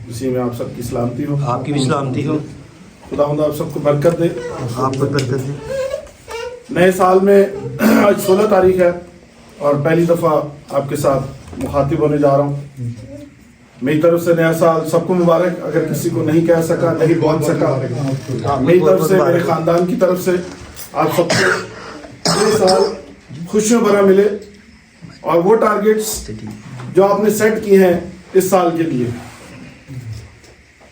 اسی میں آپ سب کی سلامتی ہو. آپ کی بھی سلامتی ہو. خداوند آپ سب کو برکت دے. آپ کو برکت دے. نئے سال میں آج 16 تاریخ ہے اور پہلی دفعہ آپ کے ساتھ مخاطب ہونے جا رہا ہوں. میری طرف سے نیا سال سب کو مبارک. اگر کسی کو نہیں کہہ سکا, نہیں پہنچ سکا, میری طرف سے, میرے خاندان کی طرف سے آپ سب کو یہ سال خوشیوں بھرا ملے اور وہ ٹارگیٹس جو آپ نے سیٹ کی ہیں اس سال کے لیے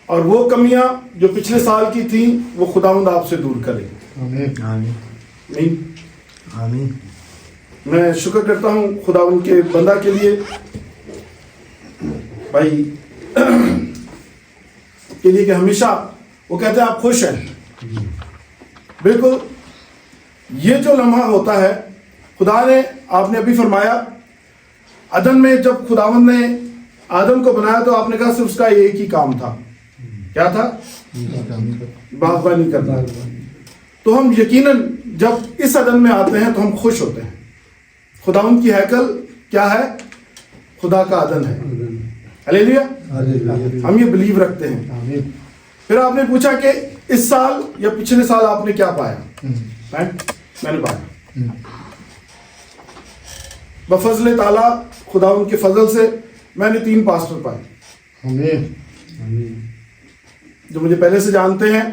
اور وہ کمیاں جو پچھلے سال کی تھیں وہ خداوند آپ سے دور کرے. آمین آمین. آمین. میں شکر کرتا ہوں خداوند کے بندہ کے لیے بھائی کے لیے کہ ہمیشہ وہ کہتے ہیں آپ خوش ہیں. بالکل یہ جو لمحہ ہوتا ہے خدا نے, آپ نے ابھی فرمایا عدن میں جب خداوند نے آدم کو بنایا تو آپ نے کہا صرف اس کا ایک ہی کام تھا. کیا تھا؟ باغبانی کرنا. تو ہم یقیناً جب اس عدن میں آتے ہیں تو ہم خوش ہوتے ہیں. خداوند کی ہیکل کیا ہے؟ خدا کا عدن ہے. ہلیلویا. ہم یہ بلیو رکھتے ہیں. پھر آپ نے پوچھا کہ اس سال یا پچھلے سال آپ نے کیا پایا؟ میں نے پایا بفضل تعالیٰ, خداوند کے فضل سے میں نے 3 پاسٹر پائے جو مجھے پہلے سے جانتے ہیں.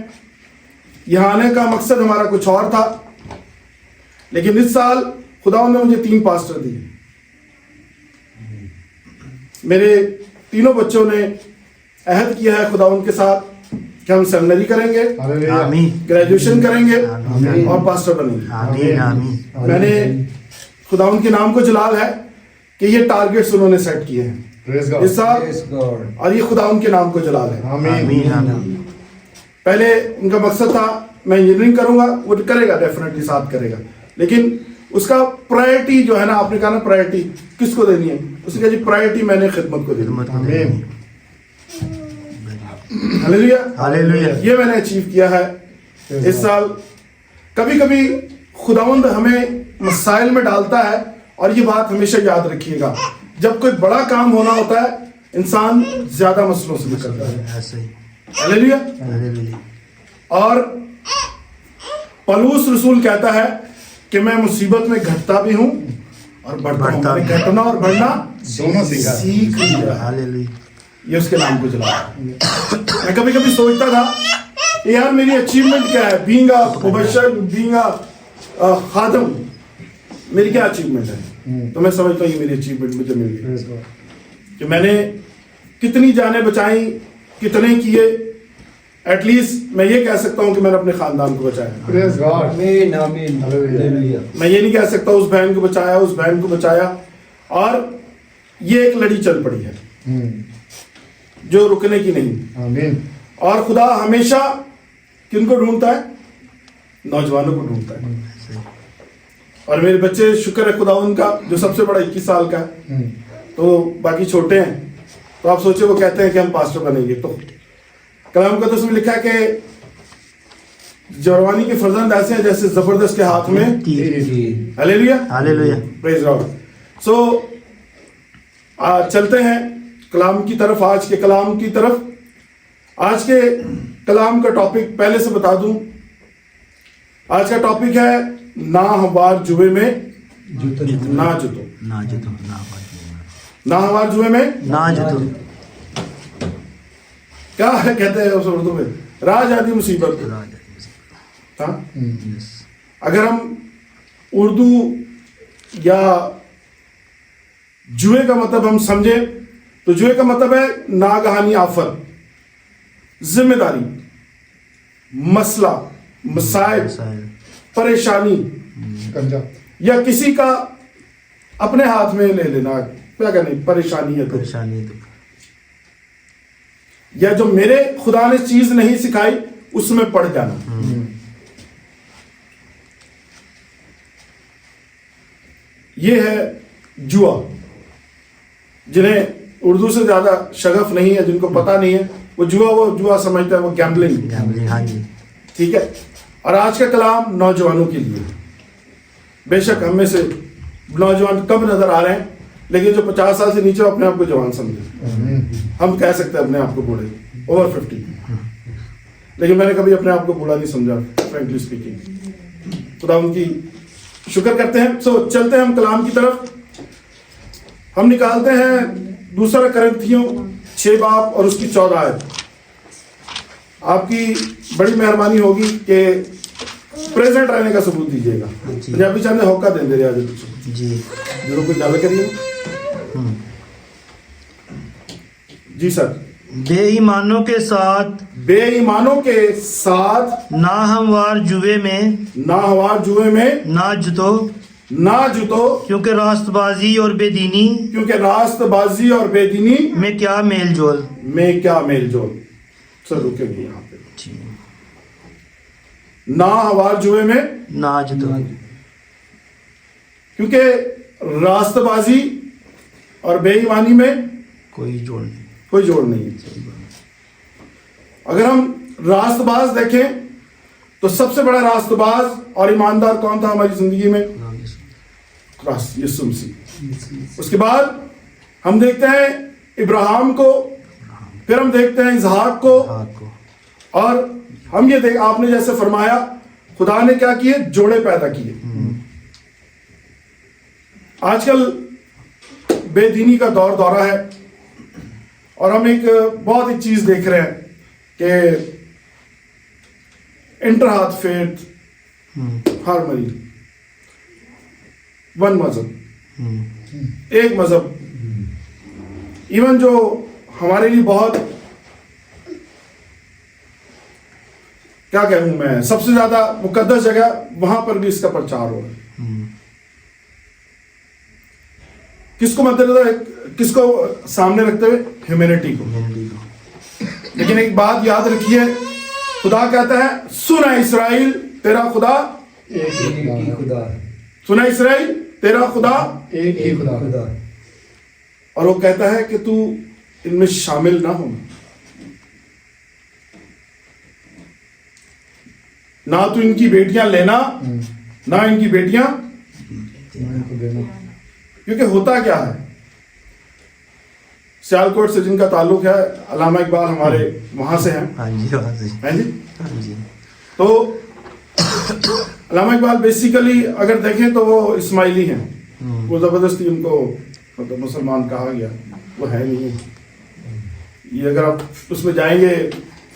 یہاں آنے کا مقصد ہمارا کچھ اور تھا, لیکن اس سال خداوند نے مجھے 3 پاسٹر دیے. میرے تینوں بچوں نے عہد کیا ہے خداوند کے ساتھ کہ ہم سیمنری کریں گے, گریجویشن کریں گے اور پاسٹر بنیں گے. میں نے خداوند کے نام کو جلال ہے کہ یہ ٹارگیٹس انہوں نے سیٹ کیے ہیں اس سال, اور یہ خداوند کے نام کو جلال ہے. پہلے ان کا مقصد تھا میں انجینئرنگ کروں گا, وہ کرے گا ڈیفینیٹلی ساتھ کرے گا, لیکن اس کا پرائرٹی جو ہے نا, آپ نے کہا نا پرائرٹی کس کو دینی ہے, اس نے کہا جی پرائرٹی میں نے خدمت کو دینی. ہلیلویا. یہ میں نے اچیو کیا ہے اس سال. کبھی کبھی خداوند ہمیں مسائل میں ڈالتا ہے, اور یہ بات ہمیشہ یاد رکھیے گا, جب کوئی بڑا کام ہونا ہوتا ہے انسان زیادہ مسئلوں سے نکلتا ہے. ہلیلویا. اور پولس رسول کہتا ہے کہ میں مصیبت میں گھٹتا بھی ہوں اور بڑھتا ہوں. میں نے گھٹنا اور بڑھنا دونوں سیکھ لیا. یہ اس کے نام کو جلا. میں کبھی کبھی سوچتا تھا یار میری اچیومنٹ کیا ہے, being a Mubashir, being a خادم, میری کیا اچیومنٹ ہے؟ تو میں سمجھتا ہوں یہ میری اچیومنٹ مجھے مل گئی کہ میں نے کتنی جانیں بچائیں, کتنے کیے. ایٹ لیسٹ میں یہ کہہ سکتا ہوں کہ میں نے اپنے خاندان کو بچایا. میں یہ نہیں کہہ سکتا اس بہن کو بچایا, اس بہن کو بچایا. اور یہ ایک لڑی چل پڑی ہے جو رکنے کی نہیں. اور خدا ہمیشہ کن کو ڈھونڈتا ہے؟ نوجوانوں کو ڈھونڈتا ہے. اور میرے بچے شکر ہے خدا ان کا, جو سب سے بڑا 21 سال کا ہے, تو باقی چھوٹے ہیں. تو آپ سوچے وہ کہتے ہیں کہ ہم پاسٹر بنیں گے. تو کلام مقدس میں لکھا ہے کہ جوانی کے فرزند ایسے ہیں جیسے زبردست کے ہاتھ میں ہلیلویا. پریز گاڈ. سو چلتے ہیں کلام کی طرف, آج کے کلام کی طرف. آج کے کلام کا ٹاپک پہلے سے بتا دوں. آج کا ٹاپک ہے ناہموار جوئے میں نہ جتو. ناہموار جوئے میں نہ جتو. کیا ہے کہتے ہیں اردو میں؟ راج آدھی مصیبت. ہاں, اگر ہم اردو یا جوئے کا مطلب ہم سمجھیں تو جوئے کا مطلب ہے ناگہانی آفت, ذمہ داری, مسئلہ, مسائل, پریشانی, یا کسی کا اپنے ہاتھ میں لے لینا. کیا کہنے پریشانی ہے, یا جو میرے خدا نے چیز نہیں سکھائی اس میں پڑ جانا. یہ ہے جوا. جنہیں اردو سے زیادہ شغف نہیں ہے, جن کو پتہ نہیں ہے, وہ جوا سمجھتا ہے, وہ گیمبلنگ. ٹھیک ہے. اور آج کا کلام نوجوانوں کے لیے. بے شک ہم میں سے نوجوان کم نظر آ رہے ہیں, لیکن جو 50 سال سے نیچے اپنے آپ کو جوان سمجھے. ہم کہہ سکتے ہیں اپنے آپ کو بوڑھے اوور 50, لیکن میں نے کبھی اپنے آپ کو بوڑھا نہیں سمجھا فرینکلی اسپیکنگ. خدا ان کی شکر کرتے ہیں. سو چلتے ہیں ہم کلام کی طرف. ہم نکالتے ہیں 2 کرنتھیوں 6 باب اور اس کی 14 آیت. آپ کی بڑی مہربانی ہوگی کہ پریزنٹ رہنے کا ثبوت دیجیے گا. پنجابی چاہتے ہوکا دیں دے آج جی ضرور کوئی گل کریے. جی سر. بے ایمانوں کے ساتھ بے ایمانوں کے ساتھ ناہموار جوے میں ناہوار جوئے میں نہ جتو، نہ جتو، کیونکہ راست بازی اور بے دینی کیونکہ راست بازی اور بے دینی میں کیا میل جول. میں کیا میل جول. سر رکیں گے یہاں پہ. ناہوار جوئے میں نہ جتو، کیونکہ راست بازی اور بے ایمانی میں کوئی جوڑ نہیں. کوئی جوڑ نہیں ہے. اگر ہم راست باز دیکھیں تو سب سے بڑا راست باز اور ایماندار کون تھا ہماری زندگی میں؟ یسوع مسیح. اس کے بعد ہم دیکھتے ہیں ابراہیم کو، پھر ہم دیکھتے ہیں اسحاق کو، اور ہم یہ آپ نے جیسے فرمایا خدا نے کیا کیے؟ جوڑے پیدا کیے. آج کل بے دینی کا دورہ ہے، اور ہم بہت ایک چیز دیکھ رہے ہیں کہ انٹر ہاتھ فیتھ ہارمنی، ون مذہب، ایک مذہب. ایون جو ہمارے لیے بہت کیا کہوں میں سب سے زیادہ مقدس جگہ، وہاں پر بھی اس کا پرچار ہو رہا ہے. کس کو کس کو سامنے رکھتے ہوئے؟ ہیومینٹی کو. لیکن ایک بات یاد رکھیے، خدا کہتا ہے سنا اسرائیل تیرا خدا ایک ہی خدا ہے. سنا اسرائیل تیرا خدا ایک ہی خدا. اور وہ کہتا ہے کہ تو ان میں شامل نہ ہونا، نہ تو ان کی بیٹیاں لینا نہ ان کی بیٹیاں، کیونکہ ہوتا کیا ہے، سیالکوٹ سے جن کا تعلق ہے، علامہ اقبال ہمارے وہاں سے ہیں. ہاں جی وہاں سے. ہیں جی. ہاں جی. تو علامہ اقبال بیسیکلی اگر دیکھیں تو وہ اسماعیلی ہیں. وہ زبردستی ان کو مطلب مسلمان کہا گیا، وہ ہے نہیں. یہ اگر آپ اس میں جائیں گے،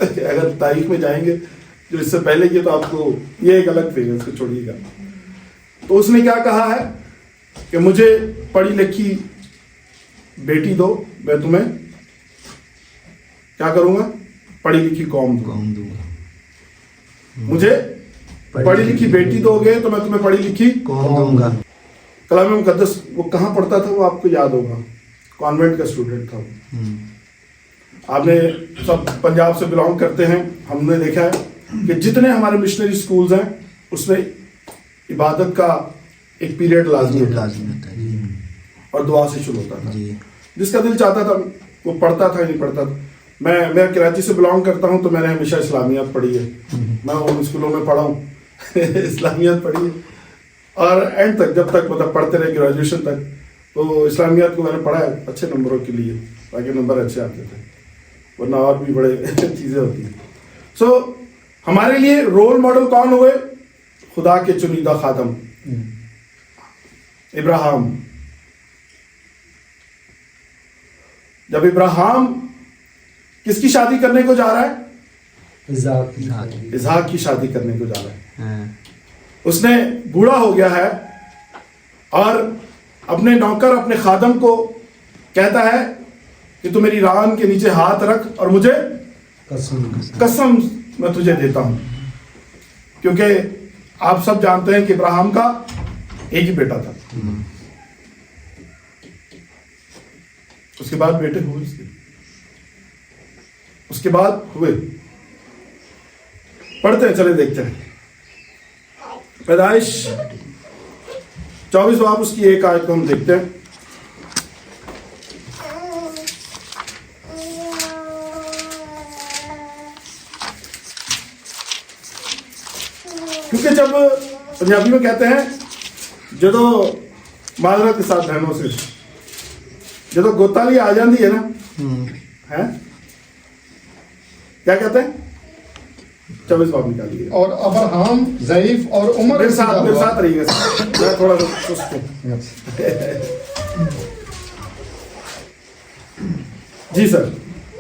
اگر تاریخ میں جائیں گے جو اس سے پہلے کی، تو آپ کو یہ ایک الگ فیز ہے، اس کو چھوڑیے گا. تو اس نے کیا کہا ہے کہ مجھے پڑھی لکھی بیٹی دو، میں تمہیں کیا کروں گا؟ پڑھی لکھی قوم دوں گا. مجھے پڑھی لکھی بیٹی دو گے تو میں تمہیں پڑھی لکھی قوم دوں گا. کلام مقدس وہ کہاں پڑھتا تھا؟ وہ آپ کو یاد ہوگا، کانوینٹ کا اسٹوڈنٹ تھا. آپ نے سب پنجاب سے بلانگ کرتے ہیں. ہم نے دیکھا ہے کہ جتنے ہمارے مشنری اسکولز ہیں اس میں عبادت کا ایک پیریڈ لازمی ہوتا ہے اور دعا سے شروع ہوتا تھا. جس کا دل چاہتا تھا وہ پڑھتا تھا، نہیں پڑھتا تھا. میں کراچی سے بلانگ کرتا ہوں، تو میں نے ہمیشہ اسلامیات پڑھی ہے. میں ان اسکولوں میں پڑھا ہوں اسلامیات پڑھی ہے، اور اینڈ تک جب تک مطلب پڑھتے رہے گریجویشن تک، تو اسلامیات کو میں نے پڑھا ہے اچھے نمبروں کے لیے، تاکہ نمبر اچھے آتے تھے، ورنہ اور بھی بڑے چیزیں ہوتی ہیں. سو ہمارے لیے رول ماڈل کون ہوئے؟ خدا کے چنیدہ خادم ابراہیم. جب ابراہیم کس کی شادی کرنے کو جا رہا ہے؟ اسحاق کی شادی کرنے کو جا رہا ہے. اس نے بوڑھا ہو گیا ہے اور اپنے نوکر، اپنے خادم کو کہتا ہے کہ تو میری ران کے نیچے ہاتھ رکھ اور مجھے قسم میں تجھے دیتا ہوں. کیونکہ آپ سب جانتے ہیں کہ ابراہیم کا ایک ہی بیٹا تھا. اس کے بعد بیٹے ہوئے، اس کے بعد ہوئے. پڑھتے ہیں، چلے دیکھتے ہیں. پیدائش 24 باب اس کی 1 آیت کو ہم دیکھتے ہیں. کیونکہ جب پنجابی میں کہتے ہیں جدو معذرت کے ساتھ بہنوں سے ਜਦੋਂ ਗੋਤਾਲੀ ਆ ਜਾਂਦੀ ਹੈ ਨਾ हम्म, है क्या कहते हैं 24 बाब निकालिए और अब्राहम ज़ईफ और उम्र मेरे रसीदा हुआ। साथ रहिएगा मैं थोड़ा सा सुस्त हूँ जी सर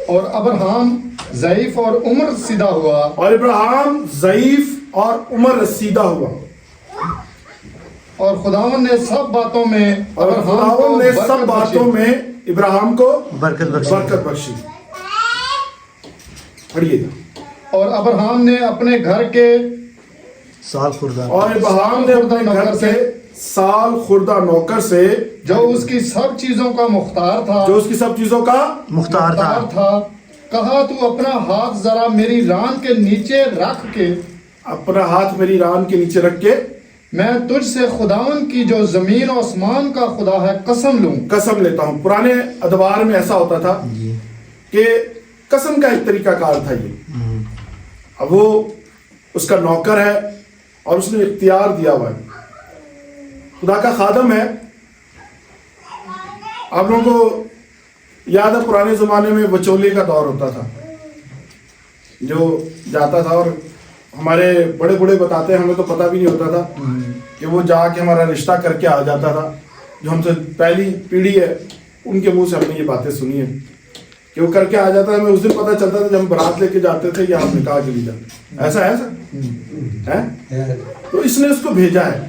और अब्राहम ज़ईफ और उम्र रसीदा हुआ और इब्राहिम ज़ईफ और उम्र रसीदा हुआ और खुदावन ने सब बातों में और खुदावंद ने सब बरकत बातों बख्शी। में इब्राहिम को बरकत बख्शी। बरकत बख्शी पढ़िएगा और अब्राहम ने अपने घर के साल खुर्दा और इब्राहिम ने अपने घर से साल खुर्दा नौकर से जो उसकी सब चीजों का मुख्तार था जो उसकी सब चीजों का मुख्तार था कहा तू अपना हाथ जरा मेरी रान के नीचे रख के अपना हाथ मेरी रान के नीचे रख के मैं तुझसे खुदावन की जो जमीन और आसमान का खुदा है कसम लूं। कसम लेता हूँ। पुराने अदबार में ऐसा होता था जी कि कसम का एक तरीका कार था ये। अब वो उसका नौकर है और उसने इख्तियार दिया हुआ है, खुदा का खादम है। आप लोगों को याद है पुराने ज़माने में वचोले का दौर होता था, जो जाता था और हमारे बड़े बूढ़े बताते हैं, हमें तो पता भी नहीं होता था कि वो जाके हमारा रिश्ता करके आ जाता था। जो हमसे पहली पीढ़ी है उनके मुंह से हमने ये बातें सुनी है कि वो करके आ जाता है। हमें उस दिन पता चलता था जब हम बारात लेके जाते थे या हम निकाह के लिए जाते। ऐसा है सर है? तो इसने उसको भेजा है,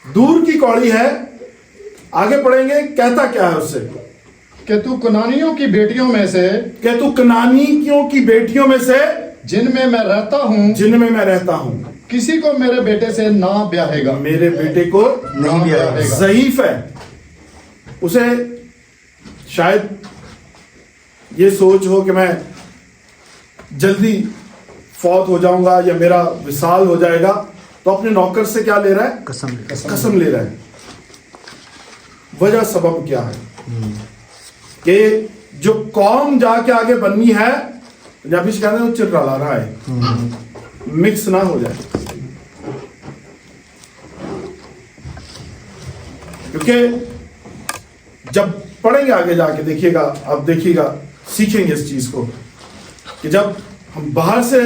दूर की कौड़ी है। आगे पढ़ेंगे, कहता क्या है उससे कि तू कनानियों की बेटियों में से कि तू कनानियों की बेटियों में से जिनमें मैं रहता हूँ जिनमें मैं रहता हूँ किसी को मेरे बेटे से ना ब्याहेगा। मेरे बेटे को नहीं भी आएगा। ज़ईफ है, उसे शायद ये सोच हो कि मैं जल्दी फौत हो जाऊंगा या मेरा विसाल हो जाएगा, तो अपने नौकर से क्या ले रहा है? कसम ले रहा है। वजह सबब क्या है कि जो कौम जाके आगे बननी है, पंजाबी से कहते हैं वो चिर्रा रहा है, मिक्स ना हो जाए। क्योंकि जब पढ़ेंगे आगे जाके देखिएगा, अब देखिएगा, सीखेंगे इस चीज को कि जब हम बाहर से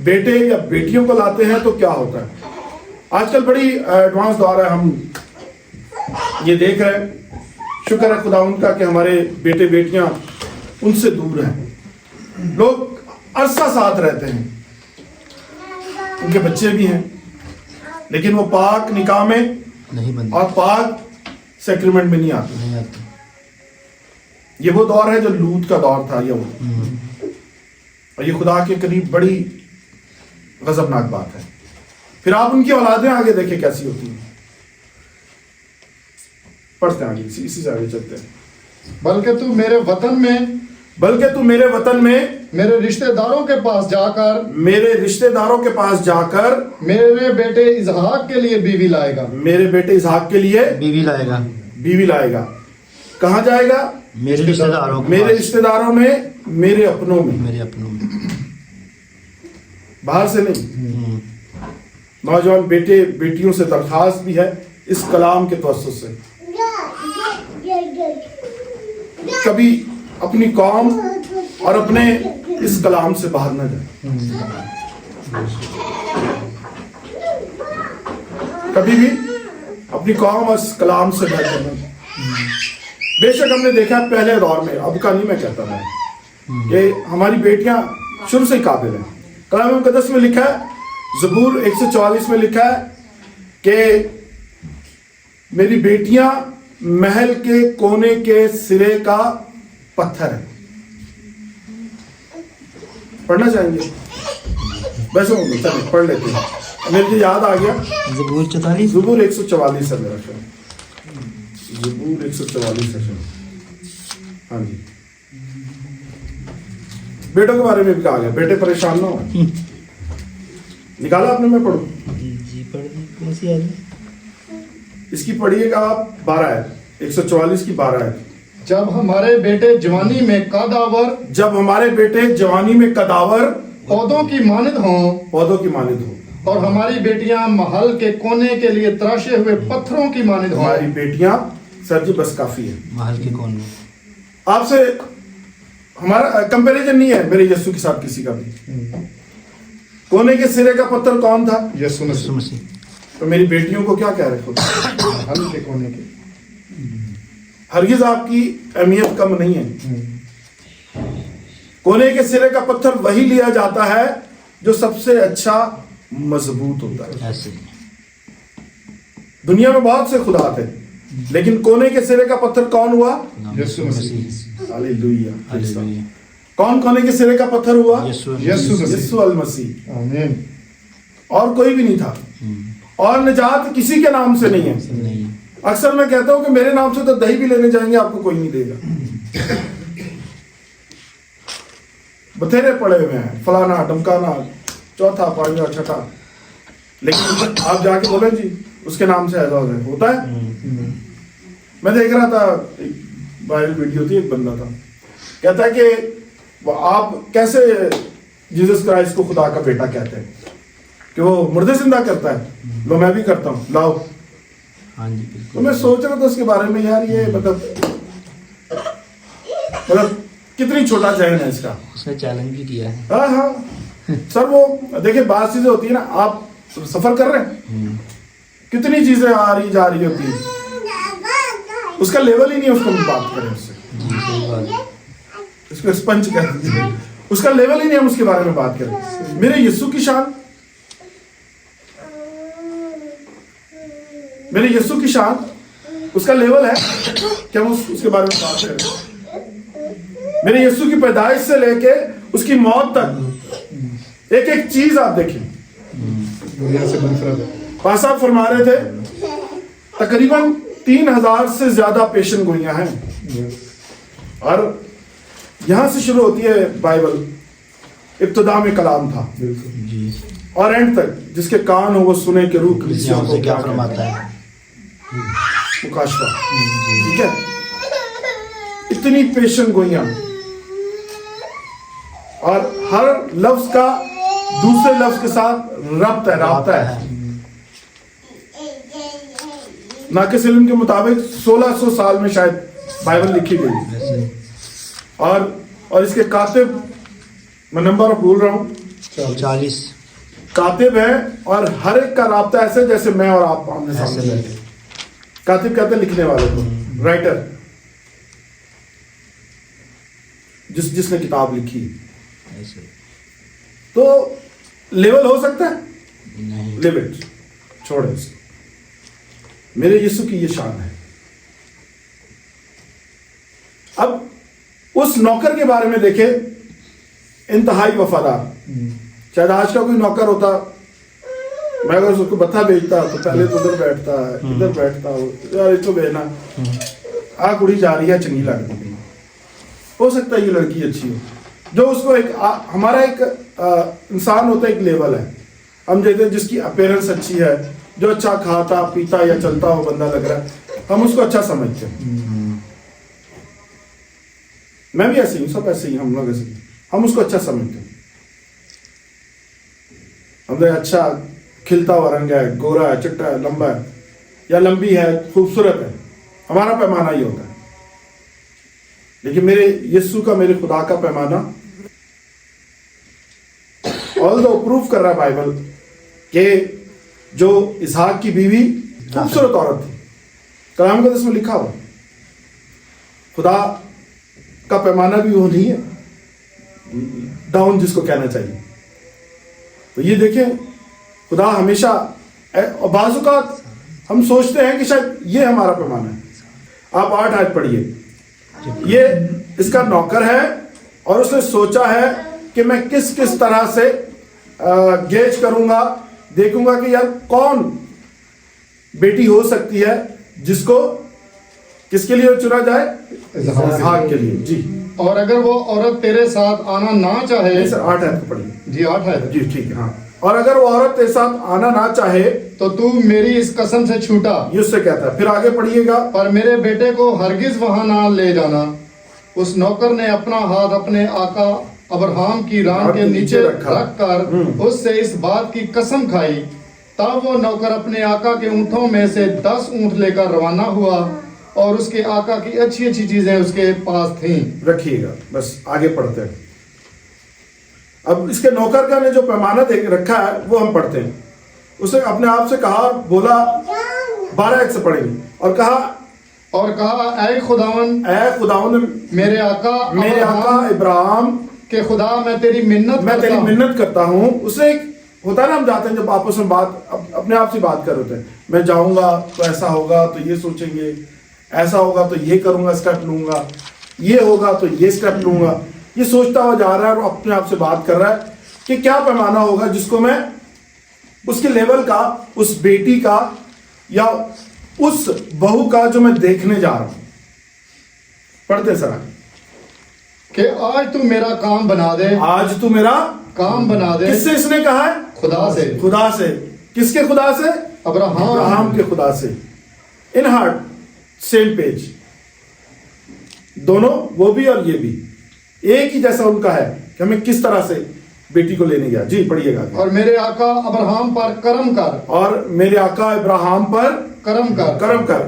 बेटे या बेटियों को लाते हैं तो क्या होता है। आजकल बड़ी एडवांस दौर है, हम ये देख रहे हैं। शुक्र है खुदा उनका कि हमारे बेटे बेटियां उनसे दूर हैं। लोग अरसा साथ रहते हैं, उनके बच्चे भी हैं, लेकिन वो पाक निकाह में नहीं बनती, और पाक सेक्रेमेंट में नहीं आते। नहीं आती। ये वो दौर है जो लूत का दौर था, ये वो। और ये खुदा के करीब बड़ी गजबनाक बात है। फिर आप उनकी औलादें आगे देखें कैसी होती हैं। पढ़ते हैं आगे, इसी से आगे चलते हैं। बल्कि तू मेरे वतन में मेरे रिश्तेदारों के पास जाकर मेरे बेटे इसहाक के लिए बीवी लाएगा। मेरे बेटे इसहाक के लिए बीवी लाएगा। कहाँ जाएगा? मेरे रिश्तेदारों के मेरे पास। रिश्तेदारों में, मेरे अपनों में, मेरे अपनों में। बाहर से नहीं। नौजवान बेटे बेटियों से दरखास्त भी है इस कलाम के तवस्सुत से, कभी अपनी कौम और अपने इस कलाम से बाहर न जाए। कभी भी अपनी कौम और इस कलाम से बाहर करना। बेशक हमने देखा पहले दौर में, अब का नहीं मैं कहता मैं, कि हमारी बेटियां शुरू से ही काबिल हैं। कलाम मुक़द्दस में लिखा है, ज़बूर 144 में लिखा है कि मेरी बेटियां महल के कोने के सिरे का पत्थर है। पढ़ना चाहेंगे? वैसे चलिए पढ़ लेते हैं, मेरे को याद आ गया। ज़बूर 44 ज़बूर 144 है मेरा शब्द, ज़बूर 144 है शब्द। हाँ जी, बेटों के बारे में भी कहा गया, बेटे परेशान ना हो। निकाला आपने? मैं पढ़ूं? जी पढ़ कौन सी आयत? इसकी पढ़िएगा आप 12 है, 144 की 12 है। जब हमारे बेटे जवानी में कदावर पौधों की मानिद हों और हमारी बेटियां महल के कोने के लिए तराशे हुए पत्थरों की मानिद हों। हमारी बेटियां सर जी बस काफी है। महल के कोन में। आपसे हमारा कंपैरिजन नहीं है मेरे यीशु के साथ किसी का भी। कोने के सिरे का पत्थर कौन था? यीशु यीशु मसीह। मसीह। तो मेरी बेटियों को क्या कह रहे खुद? महल के कोने के। हरगिज आपकी अहमियत कम नहीं है। कोने के सिरे का पत्थर वही लिया जाता है जो सबसे अच्छा मजबूत होता है। ऐसे ही। दुनिया में बहुत से खुदा थे, लेकिन कोने के सिरे का पत्थर कौन हुआ? यीशु मसीह। हालेलुया। हालेलुया। कौन कोने के सिरे का पत्थर हुआ? यीशु यीशु मसीह। यीशु अल मसीह। आमीन। और कोई भी नहीं था। और निजात किसी के नाम से नहीं है। नहीं। अक्सर मैं कहता हूं कि मेरे नाम से तो दही भी लेने जाएंगे आपको कोई नहीं देगा। बथेरे पड़े हुए हैं, फलाना ढमकाना, चौथा पांचवा छठा, लेकिन आप जाके बोले जी उसके नाम से ऐसा होता है। मैं देख रहा था एक वायरल वीडियो थी, एक बंदा था कहता है कि आप कैसे जीसस क्राइस्ट को खुदा का बेटा कहते हैं कि वो मुर्दे जिंदा करता है। लो मैं भी करता हूँ, लाओ। हाँ जी तो बिल्कुल। मैं सोच रहा था उसके बारे में, यार ये मतलब कितनी छोटा चैन है इसका। उसने चैलेंज भी किया है। हाँ हाँ सर, वो देखिए बात चीजें होती है ना, आप सफर कर रहे हैं, कितनी चीजें आ रही जा रही होती है, उसका लेवल ही नहीं है उसको बात करें उससे। जी सही बात है। उसको स्पंज कर दीजिए, उसका लेवल ही नहीं हम उसके बारे में बात करें। मेरे यीशु की शान, मेरे यीशु की शान, उसका लेवल है कि हम उसके बारे में बात करें। मेरे यीशु की पैदाइश से लेके उसकी मौत तक एक एक चीज आप देखें। दुनिया से मुनफरद है। पास साहब फरमा रहे थे तकरीबन 3000 से ज्यादा पेशन गोइयां हैं, और यहां से शुरू होती है बाइबल। इब्तिदा में कलाम था जी। और एंड तक जिसके कान हो वो सुने के रूह कलीसियाओं यहाँ को से क्या कहता फरमाता है। मुकाशवा। ठीक है, इतनी पेशन गोइयां, और हर लफ्ज का दूसरे लफ्ज के साथ रब्त है, राब्ता है। नाकिस इल्म के मुताबिक 1600 साल में शायद बाइबल लिखी गई। वैसे और इसके कातिब, मैं नंबर भूल रहा हूं, 40 कातिब है, और हर एक का राब्ता ऐसे जैसे मैं और आप आमने ऐसे सामने ही। बैठे। कातिब कहते हैं लिखने वाले को, राइटर, जिसने किताब लिखी। ऐसे तो लेवल हो सकता है, नहीं। लिमिट छोड़े इसको। मेरे यीशु की ये शान है। अब उस नौकर के बारे में देखे, इंतहाई वफादार। शायद आज का कोई नौकर होता, मैं अगर उसको बता भेजता तो पहले तो उधर बैठता है, इधर बैठता हो, यार इसको भेजना, आ कुड़ी जा रही है, चंगी लगती है, हो सकता है ये लड़की अच्छी हो। जो उसको एक हमारा एक इंसान होता है, एक लेवल है। हम जैसे जिसकी अपीयरेंस अच्छी है, जो अच्छा खाता पीता या चलता हो बंदा लग रहा है, हम उसको अच्छा समझते हैं। मैं भी ऐसे ही, सब ऐसे ही, हम लोग ऐसे ही, हम उसको अच्छा समझते हैं। हम अच्छा खिलता हुआ रंग है, गोरा है, चिट्टा है, लंबा है, या लंबी है, खूबसूरत है, हमारा पैमाना ही होता है। लेकिन मेरे यीशु का, मेरे खुदा का पैमाना, ऑल्दो प्रूफ कर रहा है बाइबल कि जो इसहाक की बीवी खूबसूरत औरत थी, कलाम का इसमें लिखा हुआ, खुदा का पैमाना भी वो नहीं है डाउन जिसको कहना चाहिए। तो ये देखें, खुदा हमेशा, और बाज़ औक़ात हम सोचते हैं कि शायद ये हमारा पैमाना है। आप 8 आयत पढ़िए, ये इसका नौकर है, और उसने सोचा है कि मैं किस किस तरह से गेज करूंगा, देखूंगा कि यार कौन बेटी हो सकती है जिसको, किसके लिए चुना जाए, इसहाक के लिए। जी, और अगर वो औरत तेरे साथ आना ना चाहे, सर 8 आयत पढ़िए। जी 8 है जी ठीक है, हाँ। और अगर वो औरत तेरे साथ आना ना चाहे तो तू मेरी इस कसम से छूटा, ये उससे कहता है। फिर आगे पढ़िएगा, पर मेरे बेटे को हरगिज वहां ना ले जाना। उस नौकर ने अपना हाथ अपने आका अब्राहम की रान के नीचे रखकर उससे इस बात की कसम खाई। तब वो नौकर अपने आका के ऊँटों में से 10 ऊँट लेकर रवाना हुआ اور اس کے آقا کی اچھی اچھی چیزیں اس کے پاس تھیں. رکھیے گا, بس آگے پڑھتے ہیں. اب اس کے نوکر کا نے جو پیمانہ رکھا ہے وہ ہم پڑھتے ہیں. اسے اپنے آپ سے کہا, بولا 12 سے پڑھیں گے, اور کہا اے خداوند میرے آقا ابراہیم کہ خدا میں تیری منت کرتا ہوں. اسے ایک ہوتا ہے نا, ہم جاتے ہیں جب آپس میں بات اپنے آپ سے بات کر رہے ہیں, میں جاؤں گا تو ایسا ہوگا تو یہ سوچیں گے, ایسا ہوگا تو یہ کروں گا, اسٹیپ لوں گا, یہ ہوگا تو یہ اسٹیپ لوں گا. یہ سوچتا ہوا جا رہا ہے اور اپنے آپ سے بات کر رہا ہے کہ کیا پیمانہ ہوگا جس کو میں اس کے لیول کا, اس بیٹی کا یا اس بہو کا جو میں دیکھنے جا رہا ہوں. پڑھتے سر کہ آج تو میرا کام بنا دے. آج تو میرا کام بنا دے. کس سے اس نے کہا ہے؟ خدا سے. کس کے خدا سے؟ ابراہیم کے خدا سے. ان ہارٹ سیم پیج, دونوں, وہ بھی اور یہ بھی ایک ہی جیسا ان کا ہے کہ ہمیں کس طرح سے بیٹی کو لینے گیا. جی پڑھیے گا. اور میرے آقا ابراہیم پر کرم کر. اور میرے آقا ابراہیم پر کرم کر.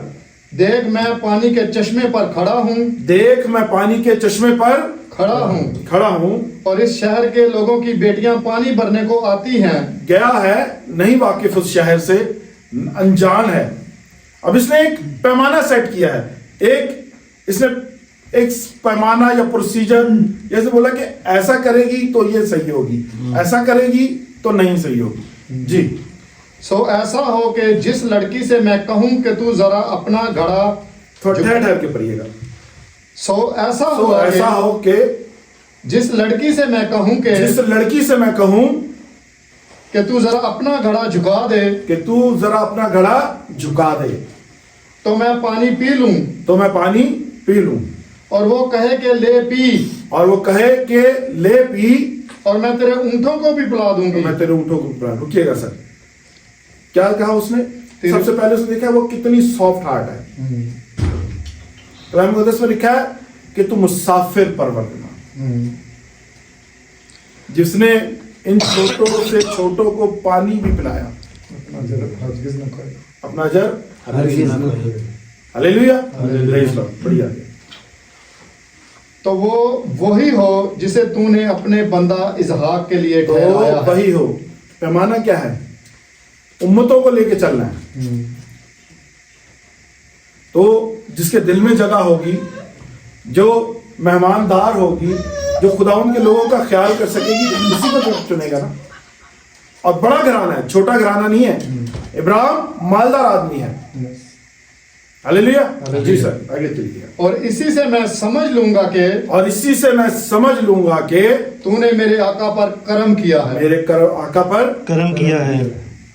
دیکھ میں پانی کے چشمے پر کھڑا ہوں. دیکھ میں پانی کے چشمے پر کھڑا ہوں. اور اس شہر کے لوگوں کی بیٹیاں پانی بھرنے کو آتی ہیں. گیا ہے, نہیں واقف اس شہر سے, انجان ہے. اب اس نے ایک پیمانہ سیٹ کیا ہے, اس نے ایک پیمانہ یا پروسیجر جیسے بولا کہ ایسا کرے گی تو یہ صحیح ہوگی, ایسا کرے گی تو نہیں صحیح ہوگی. جی سو ایسا ہو کہ جس لڑکی سے میں کہوں کہ تو ذرا اپنا گھڑا, ٹھہر کے پڑھیے گا. سو ایسا ہو کہ جس لڑکی سے میں کہوں کہ تو ذرا اپنا گھڑا جھکا دے, تو میں پانی پی لوں. اور وہ کہے کہ لے پی, اور میں تیرے اونٹوں کو بھی پلا دوں گی. رکیے گا سر, کیا کہا اس نے؟ سب سے پہلے اس نے دیکھا وہ کتنی سافٹ ہارٹ ہے. قرآن مقدس میں لکھا ہے کہ تو مسافر پرور, جس نے ان چھوٹوں سے چھوٹوں کو پانی بھی پلایا, اپنا اجر ہلیلویا. بڑھیا. تو وہ وہی ہو جسے تو نے اپنے بندہ اسحاق کے لیے ٹھہرایا ہے. وہی ہو. پیمانہ کیا ہے؟ امتوں کو لے کے چلنا ہے. تو جس کے دل میں جگہ ہوگی, جو مہماندار ہوگی, جو خدا ان کے لوگوں کا خیال کر سکے گی, اسی کو چنے گا نا. اور بڑا گھرانہ ہے, چھوٹا گھرانہ نہیں ہے. ابراہیم مالدار آدمی ہے. ہلیلویا. جی سر آگے چلیے. اور اسی سے میں سمجھ لوں گا کہ تو نے میرے آقا پر کرم کیا ہے. میرے آقا پر کرم کیا ہے.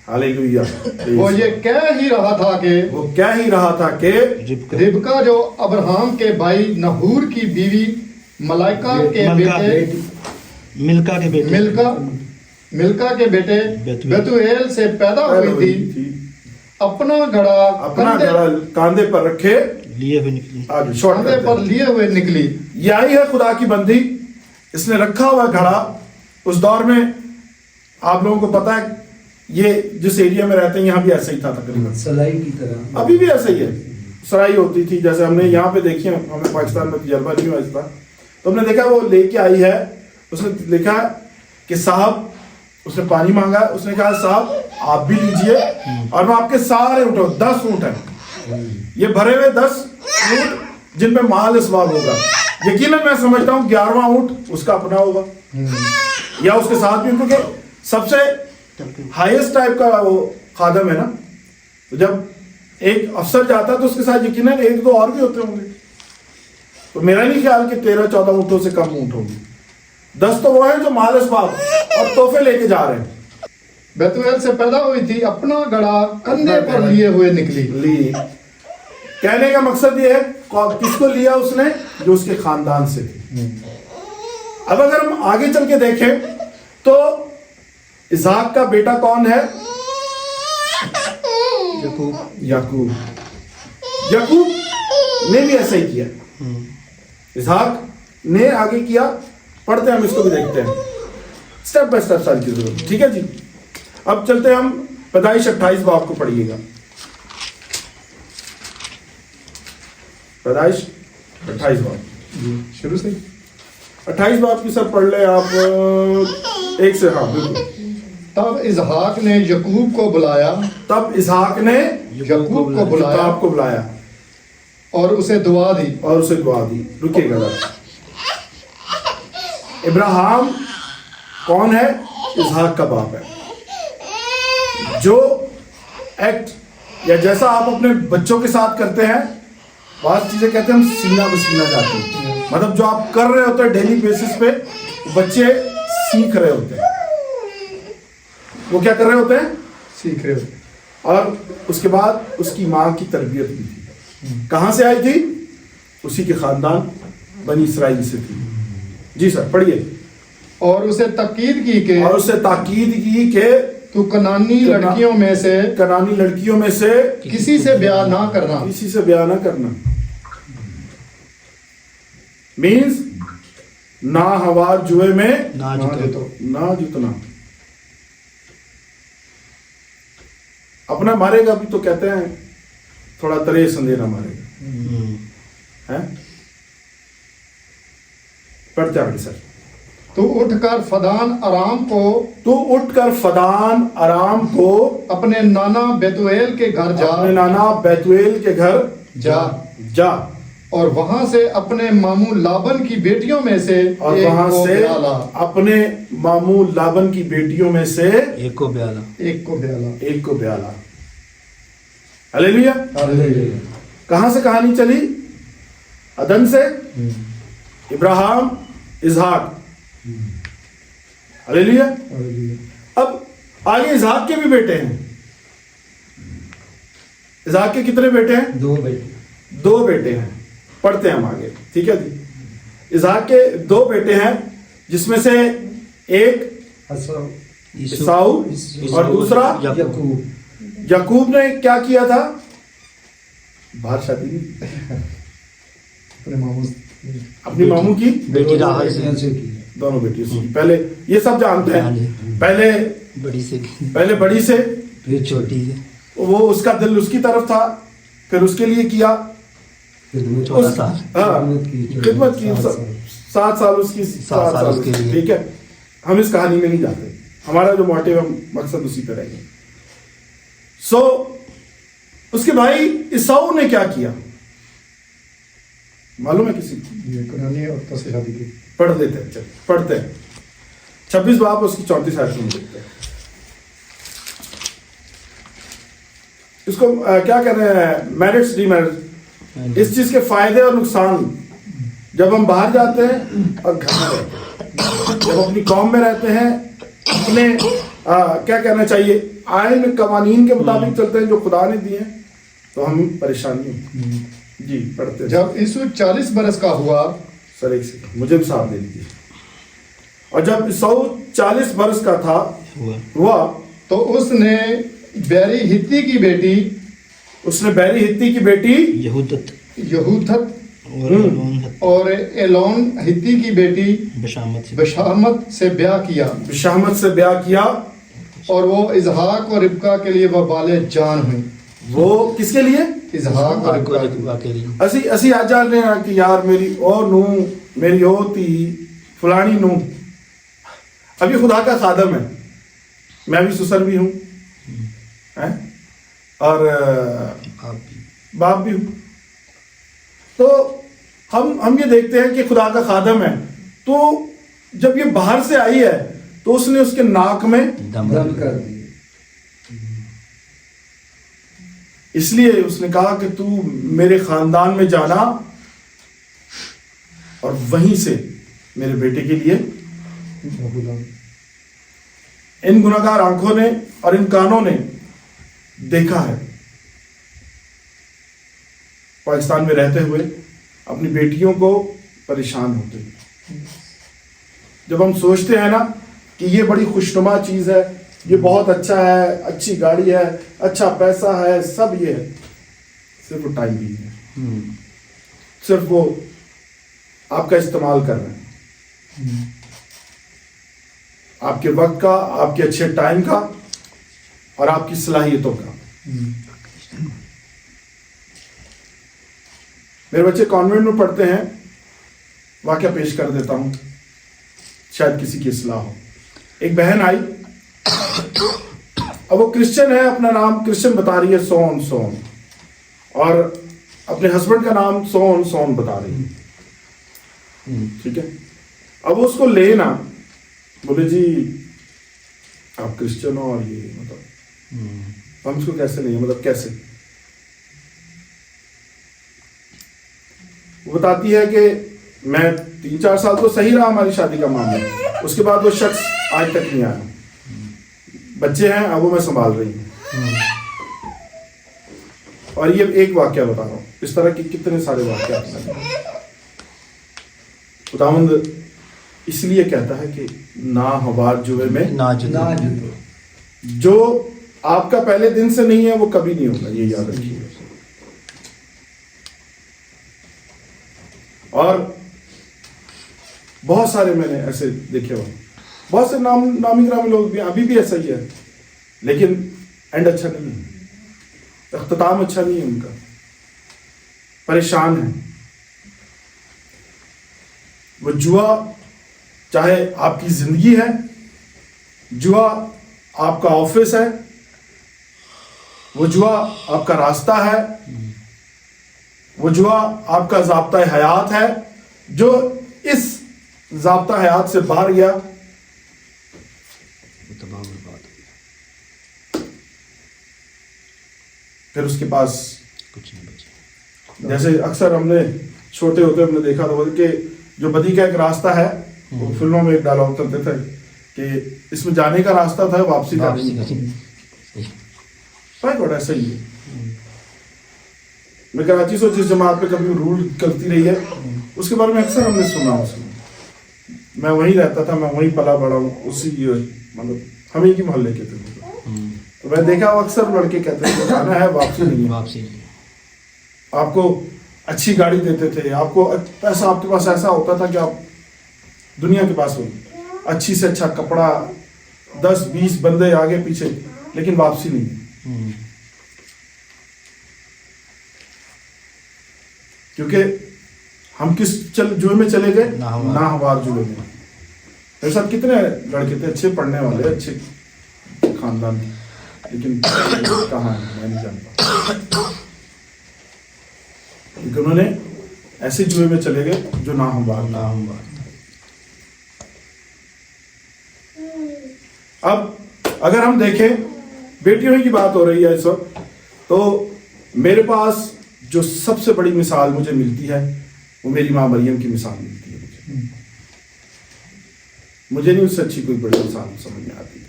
ہلیلویا. وہ یہ کہہ ہی رہا تھا کہ ربکا جو ابراہیم کے بھائی نہور کی بیوی ملکہ کے بیٹے بیتویل سے پیدا ہوئی تھی, اپنا گھڑا کاندھے پر رکھے لیے ہوئے نکلی. یہی ہے خدا کی بندی. اس نے رکھا ہوا گھڑا. اس دور میں آپ لوگوں کو پتا ہے, یہ جس ایریا میں رہتے ہیں یہاں بھی ایسا ہی تھا تقریباً, سلائی کی طرح. ابھی بھی ایسا ہی ہے. سرائی ہوتی تھی, جیسے ہم نے یہاں پہ دیکھی, ہمیں پاکستان میں تجربہ نہیں ہوا اس کا, تو ہم نے دیکھا وہ لے کے آئی ہے. اس نے لکھا کہ صاحب, اس نے پانی مانگا, اس نے کہا صاحب آپ بھی لیجئے, اور میں آپ کے سارے اونٹوں, 10 اونٹ ہیں, یہ بھرے ہوئے 10 اونٹ جن پہ مال اسباب ہوگا. یقیناً میں سمجھتا ہوں 11واں اونٹ اس کا اپنا ہوگا یا اس کے ساتھ بھی, کیونکہ سب سے ہائیسٹ ٹائپ کا وہ خادم ہے نا. تو جب ایک افسر جاتا ہے تو اس کے ساتھ یقیناً 1-2 اور بھی ہوتے ہوں گے. تو میرا نہیں خیال کہ 13-14 اونٹوں سے کم اونٹ ہوگی. 10 تو وہ ہیں جو مال اسباب اور تحفے لے کے جا رہے ہیں. بیتویل سے پیدا ہوئی تھی, اپنا گھڑا کندھے پر لیے ہوئے نکلی. کہنے کا مقصد یہ ہے, کس کو لیا اس نے؟ جو اس کے خاندان سے تھے. اب اگر ہم آگے چل کے دیکھیں تو اسحاق کا بیٹا کون ہے؟ یعقوب. یعقوب نے بھی ایسا ہی کیا. اسحاق نے آگے کیا. پڑھتے ہیں ہم اس کو بھی دیکھتے ہیں سٹیپ بائی سٹیپ ساری چیزوں کو. ٹھیک ہے جی. اب چلتے ہیں ہم پیدائش 28 باب کو پڑھیے گا. पैदाइश 28 बाब, शुरू से 28 बाब की सर पढ़ ले आप, एक से, हाँ बिल्कुल। तब इसहाक ने यकूब को बुलाया, तब इसहाक ने यकूब को बुलाया याकूब को बुलाया और उसे दुआ दी। और उसे दुआ दी। रुकिएगा जरा, इब्राहिम कौन है? इसहाक का बाप है। जो एक्ट या जैसा आप अपने बच्चों के साथ करते हैं, बहुत चीजें कहते हैं हम सीना बसीना जाते हैं, मतलब जो आप कर रहे होते हैं डेली बेसिस पे, बच्चे सीख रहे होते हैं। वो क्या कर रहे होते हैं? सीख रहे हो। और उसके बाद उसकी माँ की तरबियत भी थी। कहाँ से आई थी? उसी के खानदान बनी इसराइल से थी। जी सर पढ़िए। और उसे ताकीद की कि और उससे ताकीद की कि तू कनानी लड़कियों में से कनानी लड़कियों में से किसी से ब्याह ना करना। किसी से ब्याह ना करना मीन्स ना हवार जुए में ना ना जीतो। तो ना जितना। अपना मारेगा भी तो कहते हैं थोड़ा तरे संदेना मारेगा, है? पढ़ते आगे सर। तू उठकर फदान आराम को तू उठकर फदान आराम को अपने नाना बेतुएल के घर जा अपने नाना बैतुएल के घर जा जा और वहां से अपने मामू लाबन की बेटियों में से और एक वहां को से ब्याह ला। अपने मामू लाबन की बेटियों में से एक को ब्याला। एक को ब्याह ला। एक को ब्याह ला। हालेलुया। हालेलुया। कहां से कहानी चली? अदन से इब्राहिम, इसहाक। हालेलुया। हालेलुया। अब आगे इसहाक के भी बेटे हैं। इसहाक के कितने बेटे हैं? 2 बेटे। 2 बेटे हैं। पढ़ते हैं हम आगे, ठीक है जी। इसहाक के 2 बेटे हैं, जिसमें से एक ईसाऊ और दूसरा याकूब। याकूब ने क्या किया था? बाहर शादी की, अपने मामू अपनी मामू की बेटी राहल से दोनों बेटियों से। पहले ये सब जानते हैं, पहले बड़ी से पहले बड़ी से, फिर छोटी से। वो उसका दिल उसकी तरफ था, फिर उसके लिए किया, थोड़ा सा खिदमत की 7 साल उसकी, 7 साल उसके लिए। ठीक है। हम इस कहानी में नहीं जाते, हमारा जो मोटिव है मकसद उसी पे रहेंगे। सो उसके भाई ईसाऊ ने क्या किया मालूम है किसी को? ये कनानी औरतों से शादी की। पढ़ देते हैं, चल पढ़ते हैं। 26 बाब उसकी 34 आयत में देखते हैं। इसको क्या कह रहे हैं? Merits demerits. इस चीज के फायदे और नुकसान जब हम बाहर जाते हैं और घर में रहते हैं, जब अपनी कौम में रहते हैं, अपने क्या कहना चाहिए, आइन कवानीन के मुताबिक चलते हैं जो खुदा ने दिए हैं, तो हम परेशानी होती। जी पढ़ते हैं। जब यीशु 40 बरस का हुआ, सर एक सेकंड मुझे भी साथ दे दीजिए। और जब ईसाऊ 40 बरस का था हुआ तो उसने बैरी हित्ती की बेटी, उसने बैरी हित्ती की बेटी यहूदत यहूथत और एलोन और एलोन हित्ती की बेटी बशामत से। बशामत से ब्याह किया बिशामत से ब्याह किया। और वो इजहाक और रिबका के लिए वह बाले जान हुई। वो किसके लिए? इजहाक और को रिबका के लिए। रखवा के लिए। असी असी आज जान रहे हैं कि यार मेरी और नू, मेरी होती फलानी नू। अब ये खुदा का खादम है, मैं भी सुसर भी हूं, हैं? और आप भी। बाप भी हूं। तो हम ये देखते हैं कि खुदा का खादम है। तो जब ये बाहर से आई है तो उसने उसके नाक में दम कर दिए। इसलिए उसने कहा कि तू मेरे खानदान में जाना और वहीं से मेरे बेटे के लिए। इन गुनाहगार आंखों ने और इन कानों ने देखा है पाकिस्तान में रहते हुए अपनी बेटियों को परेशान होते। जब हम सोचते हैं ना कि ये बड़ी खुशनुमा चीज है, ये बहुत अच्छा है, अच्छी गाड़ी है, अच्छा पैसा है, सब ये है, सिर्फ वो टाइम भी है, सिर्फ वो आपका इस्तेमाल कर रहे हैं, आपके वक्त का, आपके अच्छे टाइम का और आपकी सलाहियतों का। میرے بچے کانوینٹ میں پڑھتے ہیں. واقعہ پیش کر دیتا ہوں, شاید کسی کی اصلاح ہو. ایک بہن آئی, اب وہ کرسچن ہے, اپنا نام کرسچن بتا رہی ہے سون سون, اور اپنے ہسبینڈ کا نام سون سون بتا رہی ہے. ٹھیک ہے, اب وہ اس کو لینا بولے جی آپ کرسچن ہو اور یہ مطلب ہم اس کو کیسے لیں, مطلب کیسے. وہ بتاتی ہے کہ میں 3-4 سال تو صحیح رہا ہماری شادی کا معاملہ, اس کے بعد وہ شخص آج تک نہیں آیا. بچے ہیں, اب وہ میں سنبھال رہی ہوں. اور یہ ایک واقعہ بتا رہا ہوں, اس طرح کے کتنے سارے واقعات ہیں. خداوند اس لیے کہتا ہے کہ ناہموار جوئے میں نہ جو آپ کا پہلے دن سے نہیں ہے وہ کبھی نہیں ہوگا, یہ یاد رکھیے. اور بہت سارے میں نے ایسے دیکھے ہوئے, بہت سے نامی گرامی لوگ بھی ابھی بھی ایسا ہی ہے, لیکن اینڈ اچھا نہیں ہے, اختتام اچھا نہیں ہے ان کا, پریشان ہیں. وہ جوا چاہے آپ کی زندگی ہے, جوا آپ کا آفس ہے, وہ جوا آپ کا راستہ ہے, وہ جوا آپ کا ضابطۂ حیات ہے. جو اس ضابطہ حیات سے باہر گیا پھر اس کے پاس کچھ نہیں بچا. جیسے اکثر ہم نے چھوٹے ہوتے ہم نے دیکھا تھا کہ جو بدی کا ایک راستہ ہے, وہ فلموں میں ایک ڈائلاگ کرتے تھے کہ اس میں جانے کا راستہ تھا, واپسی کا نہیں. ایسا ہی ہے. میں کراچی سے جس جماعت پہ کبھی رول کرتی رہی ہے اس کے بارے میں اکثر ہم نے سنا. اس میں وہیں رہتا تھا, میں وہیں پلا بڑا ہوں, اسی مطلب ہم ہی کی محلے کے تھے. تو میں دیکھا اکثر لڑکے کہتے ہیں کہ جانا ہے, واپسی نہیں ہے. واپسی نہیں. آپ کو اچھی گاڑی دیتے تھے, آپ کو پیسہ آپ کے پاس ایسا ہوتا تھا کہ آپ دنیا کے پاس ہو, اچھی سے اچھا کپڑا, 10-20 بندے آگے پیچھے, لیکن واپسی نہیں ہے. کیونکہ ہم کس جوئے میں چلے گئے, ناہموار جوئے میں. میرے ساتھ کتنے لڑکے تھے اچھے پڑھنے والے, اچھے خاندان کے, لیکن کہاں ہے میں نہیں جانتا. کیونکہ انہوں نے ایسے جوئے میں چلے گئے جو ناہموار. اب اگر ہم دیکھیں بیٹیوں کی بات ہو رہی ہے اس وقت, تو میرے پاس جو سب سے بڑی مثال مجھے ملتی ہے وہ میری ماں مریم کی مثال ملتی ہے. مجھے نہیں اس سے اچھی کوئی بڑی مثال سمجھ میں آتی.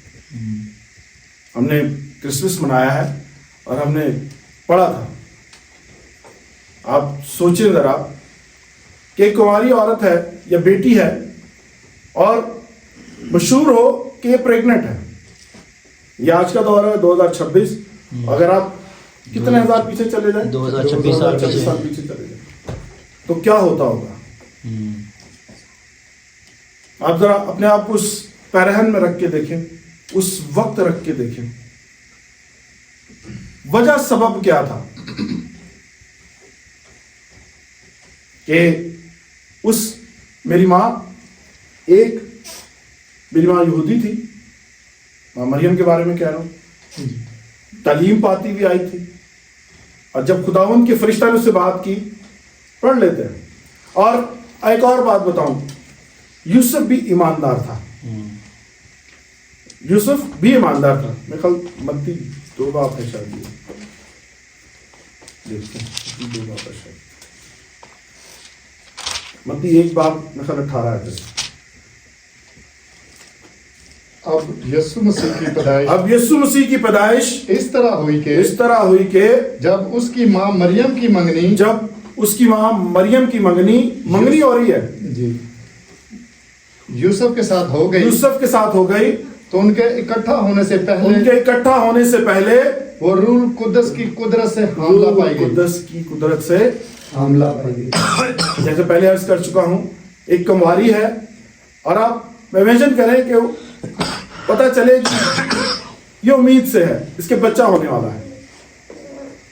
ہم نے کرسمس منایا ہے اور ہم نے پڑھا تھا, آپ سوچیں ذرا کہ ایک کنواری عورت ہے یا بیٹی ہے اور مشہور ہو کہ یہ پریگننٹ ہے. یہ آج کا دور ہے 2026. اگر آپ کتنے ہزار پیچھے چلے جائیں, 2026 سال پیچھے چلے جائیں, تو کیا ہوتا ہوگا. آپ ذرا اپنے آپ کو اس پیرہن میں رکھ کے دیکھیں, اس وقت رکھ کے دیکھیں, وجہ سبب کیا تھا کہ اس میری ماں یہودی تھی, ماں مریم کے بارے میں کہہ رہا ہوں, تعلیم پاتی بھی آئی تھی, اور جب خداوند کے فرشتہ نے اس سے بات کی, پڑھ لیتے ہیں. اور ایک اور بات بتاؤں, یوسف بھی ایماندار تھا. یوسف بھی ایماندار تھا. میرے خیال متی 2 باپ ہے شاید, دیکھتے ہیں 2 باپ ہے شاید, متی 1 باپ میرے خیال 18 ہے. اب یسوع مسیح کی پیدائش اس طرح ہوئی کہ جب اس کی ماں مریم کی منگنی ہو رہی ہے جی, یوسف کے ساتھ ہو گئی, تو ان کے اکٹھا ہونے سے پہلے وہ روح القدس کی قدرت سے حاملہ پائی گئی. جیسے پہلے عرض کر چکا ہوں, ایک کنواری ہے, اور آپ امیجن کریں کہ پتہ چلے یہ امید سے ہے اس کے بچہ ہونے والا ہے,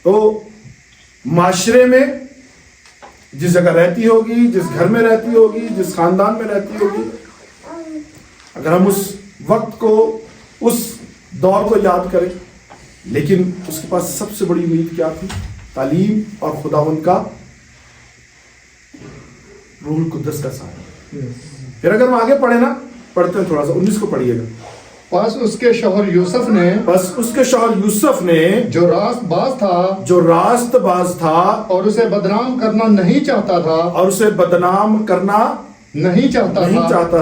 تو معاشرے میں जिस जगह रहती होगी, जिस घर में रहती होगी, जिस खानदान में रहती होगी, अगर हम उस वक्त को, उस दौर को याद करें, लेकिन उसके पास सबसे बड़ी उम्मीद क्या थी? तालीम और खुदावंद का रूहुल कुद्दस का सहारा। फिर अगर हम आगे पढ़े ना, पढ़ते हैं थोड़ा सा, 19 को पढ़िएगा। बस उसके शौहर यूसुफ ने जो रास्तबाज था और उसे बदनाम करना नहीं चाहता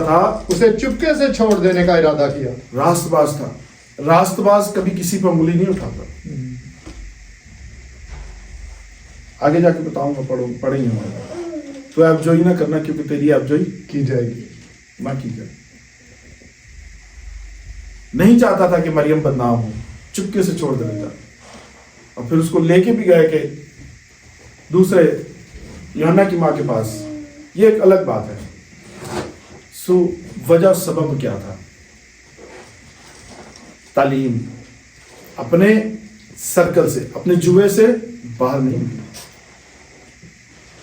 था, उसे चुपके से छोड़ देने का इरादा किया। रास्तबाज था। रास्तबाज कभी किसी पर उंगली नहीं उठाता। आगे जाके बताऊंगा, पढ़ेंगे। तो अबजोई ना करना, क्योंकि तेरी अबजोई की जाएगी, ना की जाए। नहीं चाहता था कि मरियम बदनाम हो, चुपके से छोड़ देता। और फिर उसको लेके भी गए कि दूसरे यूहन्ना की माँ के पास। ये एक अलग बात है। सो वजह सबब क्या था? तालीम। अपने सर्कल से, अपने जुए से बाहर नहीं निकले।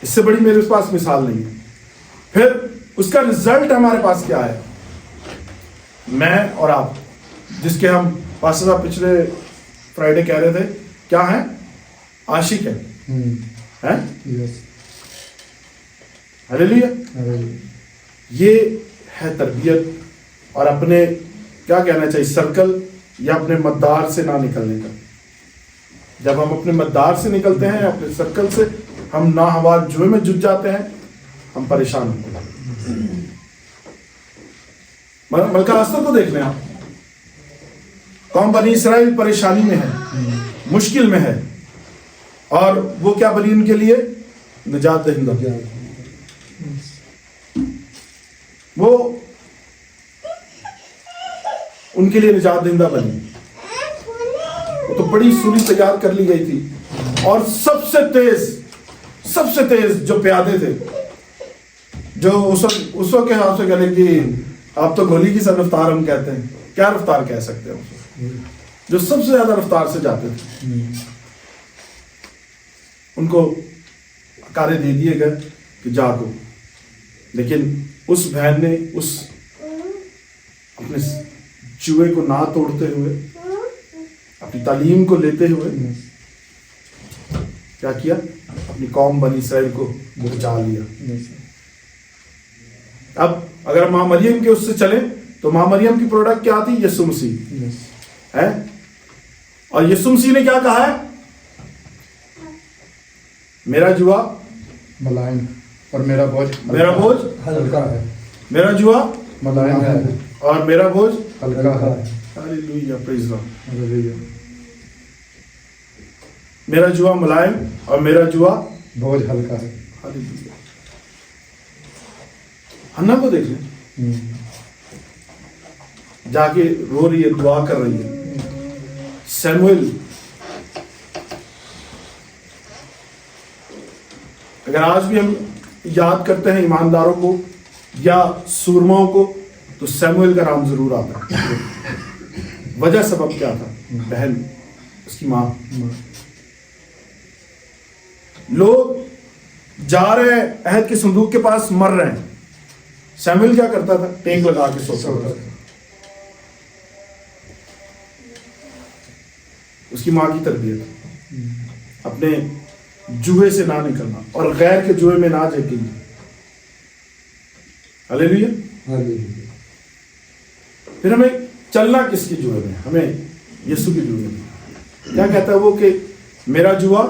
इससे बड़ी मेरे पास मिसाल नहीं है। फिर उसका रिजल्ट हमारे पास क्या है? मैं और आप, जिसके हम पास्टर साहब पिछले फ्राइडे कह रहे थे, क्या है? आशिक है, हैं? हालेलुया। ये है तरबियत, और अपने क्या कहना चाहिए, सर्कल या अपने मद्दार से ना निकलने का। जब हम अपने मद्दार से निकलते हैं, अपने सर्कल से, हम ना हमारे जुए में जुट जाते हैं, हम परेशान होते हैं। मलका अस्तर को देख लें आप। कौम बनी इसराइल परेशानी में है, मुश्किल में है, और वो क्या बनी उनके लिए? निजात दहिंदा। वो उनके लिए निजात दहिंदा बनी। वो तो बड़ी सूली तैयार कर ली गई थी, और सबसे तेज जो प्यादे थे, जो उस वक्त के हिसाब से कहें कि आप तो गोली की सा रफ्तार हम कहते हैं, क्या रफ्तार कह सकते हैं, जो सबसे ज्यादा रफ्तार से जाते थे, उनको कार्य दे दिए गए कि जागो। लेकिन उस बहन ने उस अपने जुए को ना तोड़ते हुए, अपनी तालीम को लेते हुए क्या किया? अपनी कौम बनी इसराइल को बचा लिया। अब अगर माँ मरियम के उससे चले, तो माँ मरियम की प्रोडक्ट क्या थी? यीशु मसीह है। और यीशु मसीह ने क्या कहा है? मेरा जुआ मुलायम और मेरा बोझ हल्का है। मेरा जुआ मुलायम है और मेरा बोझ हल्का है। Hallelujah, praise God. मेरा जुआ मुलायम और मेरा जुआ बोझ हल्का है। हालेलुया। हन्ना को देख लें, जाके रो रही है, दुआ कर रही है। सैमुएल, अगर आज भी हम याद करते हैं ईमानदारों को या सूरमाओं को, तो सैमुएल का नाम जरूर आता है। वजह सबब क्या था? बहन, उसकी मां। लोग जा रहे हैं अहद के संदूक के पास, मर रहे हैं। सैमुएल क्या करता था? टेक लगा के सोता था। उसकी मां की तरबियत, अपने जुए से ना निकलना और गैर के जुए में ना जाके। हालेलुया। फिर हमें चलना किसके जुए में? हमें यीशु के जुए में। क्या कहता है वो कि मेरा जुआ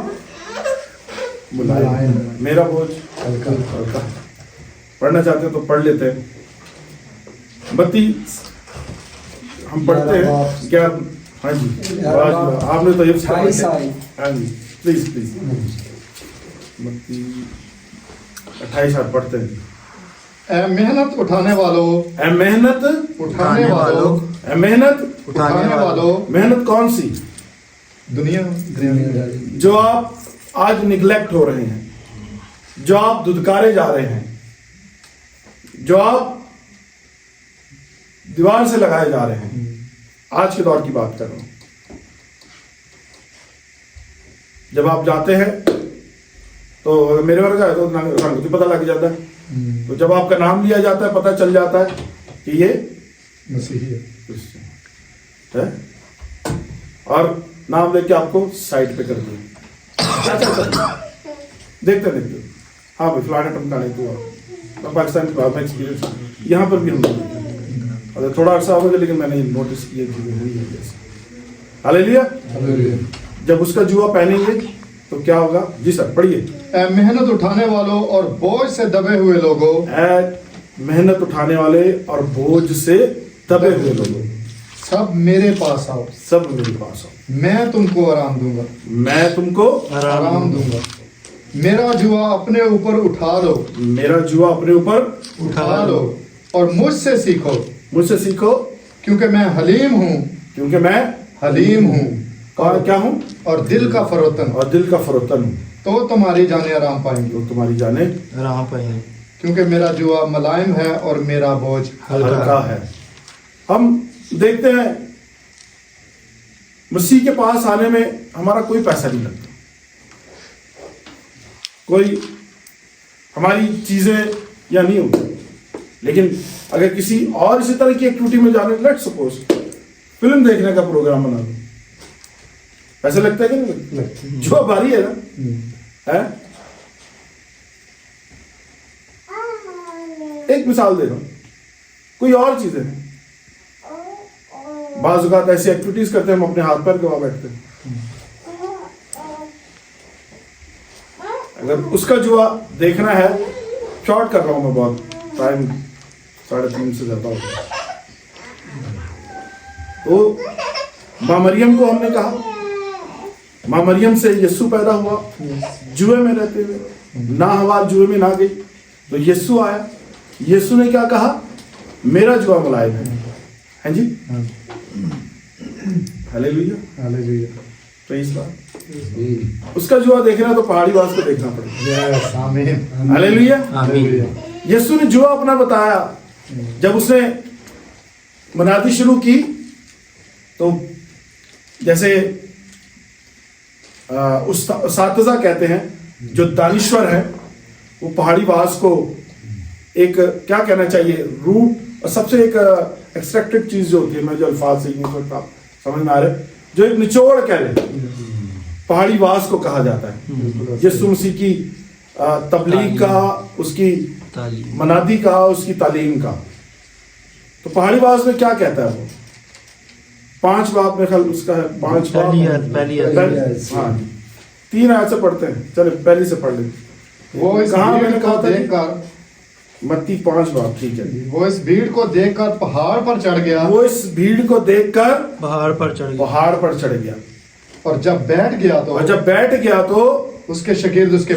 मुलायम, मेरा बोझ हल्का। पढ़ना चाहते हैं तो पढ़ लेते हैं। बत्ती हम पढ़ते हैं क्या? हाँ जी, आपने तो ये हाँ जी, प्लीज बत्ती 28 पढ़ते हैं। ऐ मेहनत उठाने वालों, ऐ मेहनत उठाने वालों, ऐ मेहनत उठाने वालों। मेहनत कौन सी? दुनिया जो आप आज निगलेक्ट हो रहे हैं, जो आप धुतकारे जा रहे हैं, जो आप दीवार से लगाए जा रहे हैं। आज के दौर की बात कर रहा हूं। जब आप जाते हैं तो अगर मेरे वर्ग है तो रंग भी पता लग जाता है। तो जब आपका नाम लिया जाता है पता चल जाता है कि ये मसीही है। क्रिश्चियन है। और नाम लेके आपको साइड पे कर दिया। अच्छा देखते हाँ भाई फलाने टमकाने तो मैं पाकिस्तान के बाद में एक्सपीरियंस यहाँ पर भी हम अगर थोड़ा अर्सा हो गया लेकिन मैंने नोटिस किया कि हुई है जैसे। हालेलुया। जब उसका जुआ पहनेंगे तो क्या होगा? जी सर पढ़िए। ऐ मेहनत उठाने वालों और बोझ से दबे हुए लोगों, ऐ मेहनत उठाने वाले और बोझ से दबे हुए लोगों, सब मेरे पास आओ, सब मेरे पास आओ, मैं तुमको आराम दूंगा, मैं तुमको आराम दूंगा। मेरा जुआ अपने ऊपर उठा लो, मेरा जुआ अपने ऊपर उठा लो और मुझसे सीखो, मुझसे सीखो क्योंकि मैं हलीम हूँ, क्योंकि मैं हलीम हूँ और क्या हूँ? और दिल का फरोतन, और दिल का फरोतन हूँ, तो तुम्हारी जाने आराम पाएंगे, तो तुम्हारी जाने आराम पाएंगे। क्योंकि मेरा जुआ मुलायम है और मेरा बोझ हल्का है। हम देखते हैं मसीह के पास आने में हमारा कोई पैसा नहीं लगता, कोई हमारी चीजें या नहीं होती। लेकिन अगर किसी और इसी तरह की एक्टिविटी में जाने, लेट सपोज फिल्म देखने का प्रोग्राम बना लो, ऐसा लगता है कि नहीं लगता? जो भारी है ना है। एक मिसाल दे रहा हूं, कोई और चीजें हैं, बाज़ औक़ात ऐसी एक्टिविटीज करते हैं हम अपने हाथ पैर गवा बैठते हैं। अगर उसका जुआ देखना है, शॉर्ट कर रहा हूं मैं, बहुत टाइम 3:30 से ज्यादा हो गया। तो माँ मरियम को हमने कहा, माँ मरियम से यीशु पैदा हुआ जुए में रहते हुए, ना हवा जुए में ना गई, तो यीशु आया। यीशु ने क्या कहा? मेरा जुआ मुलायम है जी। Hallelujah, hallelujah. तो इस बात उसका जुआ देखना तो पहाड़ी वास को देखना पड़ेगा। हालेलुया। यीशु ने जुआ अपना बताया। जब उसने मनादी शुरू की तो जैसे उस्ताद कहते हैं, जो दानिश्वर है, वो पहाड़ी वास को एक क्या कहना चाहिए, रूट और सबसे एक एक्सट्रैक्टेड चीज जो होती है, मैं जो अल्फाज से यूज करता समझ में आ रहा है, जो एक निचोड़ कह रहे पहाड़ी वास को कहा जाता है। यीशु मसीह की तबलीग का, उसकी मनादी का, उसकी तालीम का। तो पहाड़ी वास में क्या कहता है वो? 5 बाब में ख्याल उसका है, 5 बाब पहली हाँ 3 आयत से पढ़ते हैं। चले पहली से पढ़ लेते। वो इस कहाँ मैंने कहा था? देखकर मत्ती 5 बाब, ठीक है। वो इस भीड़ को देखकर पहाड़ पर चढ़ गया, वो इस भीड़ को देखकर पहाड़ पर चढ़ गया, और जब बैठ गया तो उसके शागिर्द उसके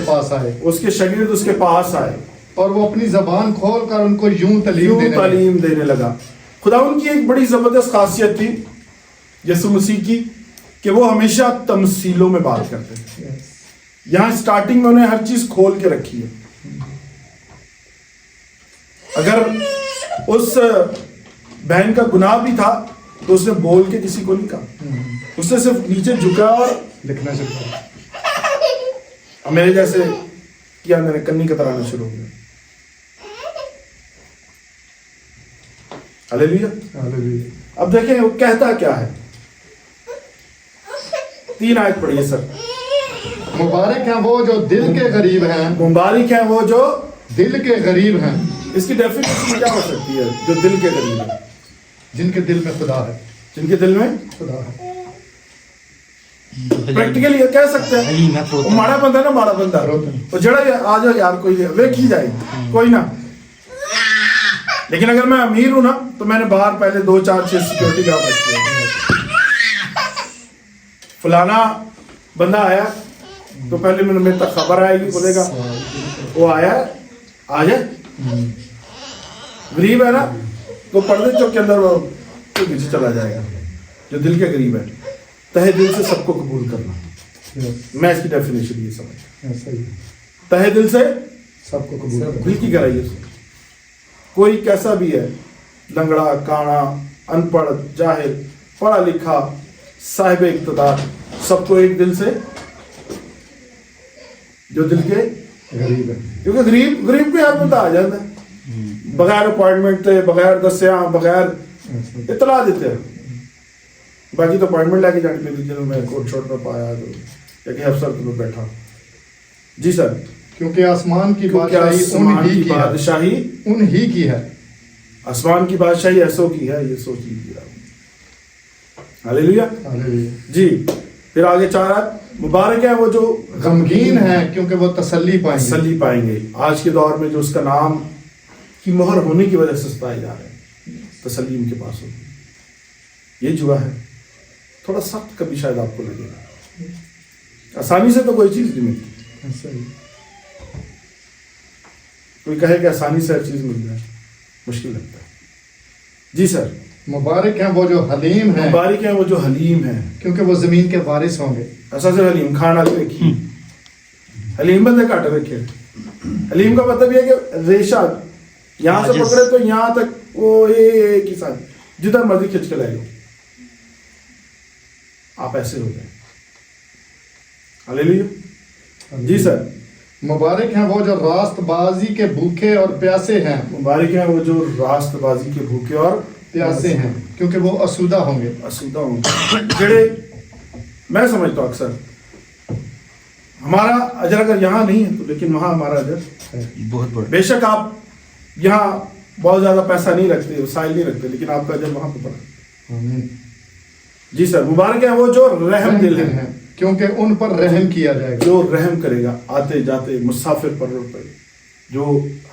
पास आए, और वो अपनी जबान खोलकर उनको यूं तालीम देने लगा। खुदा उनकी एक बड़ी जबरदस्त खासियत थी यीशु मसीह की, कि वो हमेशा तमसीलों में बात करते थे। यहाँ स्टार्टिंग में उन्हें हर चीज खोल के रखी है। अगर उस बहन का गुनाह भी था तो उसने बोल के किसी को नहीं कहा, उसने सिर्फ नीचे झुका और लिखना शुरू किया। अब मेरे जैसे किया, मैंने कन्नी कतराना शुरू हो गया। हालेलुया। अब देखें वो कहता क्या है। 3 आयत पढ़िए सर। मुबारक हैं वो जो दिल के गरीब हैं, मुबारक हैं वो जो दिल के गरीब हैं। इसकी डेफिनेशन क्या हो सकती है? जो दिल के गरीब है, जिनके दिल में खुदा है, जिनके दिल में खुदा है। प्रैक्टिकली ये कह सकते हैं वो माड़ा बंदा ना, माड़ा बंदा तो जड़ा आ जाओ यार, कोई वे की जाएगी, कोई ना। लेकिन अगर मैं अमीर हूं ना तो मैंने बाहर पहले 2-4-6 सिक्योरिटी गार्ड रखे हैं। फलाना बंदा आया तो पहले मैंने मेरे तक खबर आएगी, बोलेगा वो आया आ जाए। गरीब है ना तो पर्दे चौक के अंदर वो पीछे चला जाएगा। जो दिल के गरीब है, तहे दिल से सबको कबूल करना। मैं इसकी डेफिनेशन ये समझ, तहे दिल से सबको कबूल दिल की गहराई। कोई कैसा भी है, लंगड़ा, काना, अनपढ़, जाहिल, पढ़ा लिखा, साहिब इक़्तिदार, सबको एक दिल से जो दिल के गरीब है। क्योंकि गरीब को यार बता आ जाता है बगैर अपॉइंटमेंट थे, बगैर दसिया, बगैर इतला देते हैं। बाकी तो अपॉइंटमेंट लेके जानी पड़ी थी, मैं कोर्ट शॉट में पाया तो या कि अफसर तुम्हें बैठा। जी सर। क्योंकि आसमान की बादशाही उन्हीं की है। आसमान की बादशाही ऐसो की है, ये सोच लीजिए आप। हालेलुया। जी। फिर आगे 4 आयत, मुबारक है वो जो गमगीन है क्योंकि वो तसल्ली पाएंगे। आज के दौर में जो उसका नाम की मोहर होने की वजह से सताए जा रहे हैं, तसल्ली उनके पास होगी। ये जुआ है, थोड़ा सख्त कभी शायद आपको लगेगा, आसानी से तो कोई चीज नहीं मिलती। कोई कहे कि आसानी से हर चीज मिल जाए, मुश्किल लगता है। जी सर। मुबारक है वो जो हलीम है, मुबारक है वो जो हलीम है क्योंकि वो जमीन के वारिस होंगे। ऐसा से हलीम खाना रखी, हलीम बंदे काट रखे। हलीम का मतलब ये कि रेशा यहाँ से पकड़े तो यहाँ तक वो एक ही साथ जिधर मर्जी खिंच के ले लो, आप ऐसे हो गए। हालेलुया। जी सर। मुबारक हैं वो जो रास्तबाजी के भूखे और प्यासे हैं। मुबारक हैं वो जो रास्तबाजी के भूखे और प्यासे हैं क्योंकि वो आसूदा होंगे। जेड़े मैं समझता हूँ अक्सर हमारा अजर अगर यहाँ नहीं है तो लेकिन वहाँ हमारा अजर बहुत बड़ा। बेशक आप यहाँ बहुत ज्यादा पैसा नहीं रखते, वसाइल नहीं रखते, लेकिन आपका अजर वहाँ पे पड़ा। जी सर। मुबारक है वो जो रहम दिल है क्योंकि उन पर रहम किया जाएगा। जो रहम करेगा आते जाते मुसाफिर पर जो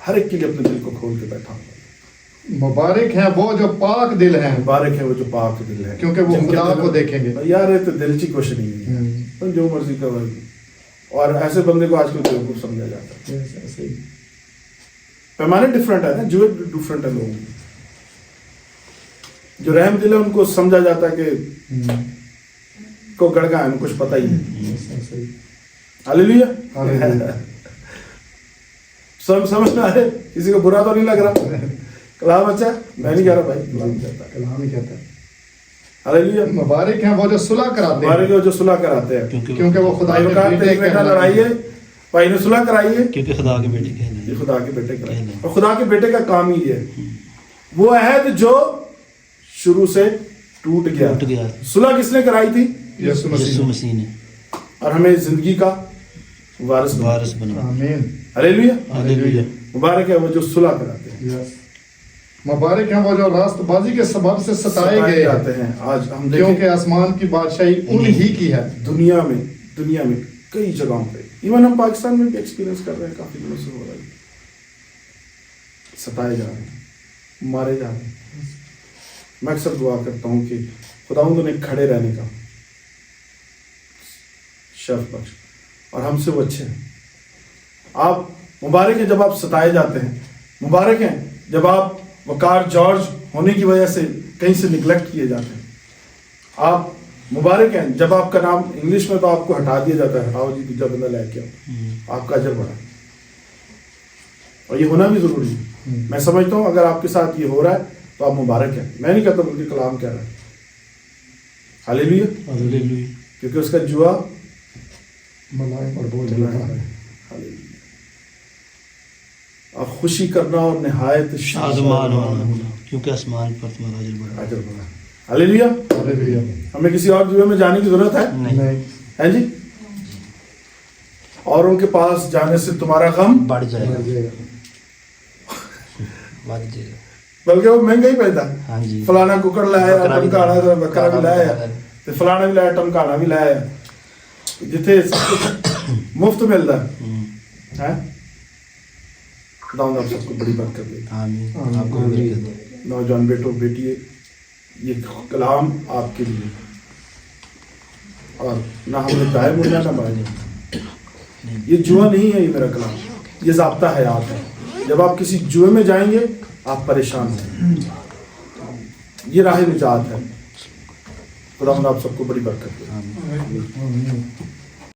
हर एक के लिए अपने दिल को खोल के बैठा हुआ। मुबारक है वो जो पाक दिल है। मुबारक है वो जो पाक दिल है क्योंकि वो खुदा को देखेंगे। यार ये तो दिल की कुछ नहीं है, तो जो मर्जी का। और ऐसे बंदे को आजकल बेवकूफ समझा जाता है। पैमाने डिफरेंट है ना, जो डिफरेंट है लोगों की। जो रहम दिल है उनको समझा जाता है कि को गड़का है, कुछ पता ही नहीं। हालेलुया। समझ में आ रहे, किसी को बुरा तो नहीं लग रहा। कलाम अच्छा, मैं नहीं कह रहा भाई, कलाम ही कहता है। हालेलुया। मुबारक हैं वो जो सुलह कराते हैं। मुबारक है जो सुलह कराते हैं क्योंकि वो खुदा के बेटे का लड़ाई है, भाई ने सुलह कराई है क्योंकि खुदा के बेटे कहलाए। ये खुदा के बेटे का, और खुदा के बेटे का काम ही है वो अहद जो शुरू से टूट गया। सुलह किसने कराई थी? यीशु मसीह ने। और हमें जिंदगी का वारिस बना। आमीन। हालेलुया। मुबारक है वो जो सुलह कराते हैं। मुबारक है वो जो रास्तबाजी के सबब से सताए गए जाते हैं। आज हम क्योंकि आसमान की बादशाही उन्हीं की है। दुनिया में कई जगहों पे, इवन हम पाकिस्तान में भी एक्सपीरियंस कर रहे हैं, काफी दिनों से हो रहा है। सताए जा रहे हैं, मारे जा रहे हैं। मैं अक्सर दुआ करता हूँ कि खुदावंद उन्हें खड़े रहने का शर्फ बख्श, और हमसे वो अच्छे हैं। आप मुबारक है जब आप सताए जाते हैं, मुबारक है जब आप वकार जॉर्ज होने की वजह से कहीं से निगलेक्ट किए जाते हैं। आप मुबारक हैं जब आपका नाम इंग्लिश में तो आपको हटा दिया जाता है, हटाओ जी दूसरा बंदा लेके आओ, आपका अजर बढ़ा। और ये होना भी जरूरी है। मैं समझता हूँ अगर आपके साथ ये हो रहा है तो आप मुबारक हैं। मैं नहीं कहता बल्कि कलाम कह रहा है। हालेलुया। क्योंकि उसका जुआ मलाई पर बोझ चला है। हालेलुया। और खुशी करना और निहायत शादमान होना क्योंकि आसमान पर तुम्हारा अजर बढ़ा। हालेलुया। हमें किसी और जुए में जाने की जरूरत है? नहीं। है जी। और उनके पास जाने से तुम्हारा गम बढ़ जाएगा। बल्कि वो महंगा ही पैदा। हाँ जी। फलाना कुकड़ लाया, टमकाना बकरा भी लाया, तो फलाना भी लाया, टमकाना भी लाया, जिथे मुफ्त मिलता है। खुदावंद आप सबको बड़ी बरकत दे। आमीन। आपको भी बरकत दे। नौजवान बेटों बेटिए, ये कलाम आपके लिए, और ना हमें दाएं मुड़ना ना बाएं मुड़ना। ये जुआ नहीं है, ये मेरा कलाम, ये ज़ाब्ता हयात है। जब आप किसी जुए में जाएंगे आप परेशान हैं, ये राह निजात है। खुदावंद आप सबको बड़ी बरकत दे। आमीन।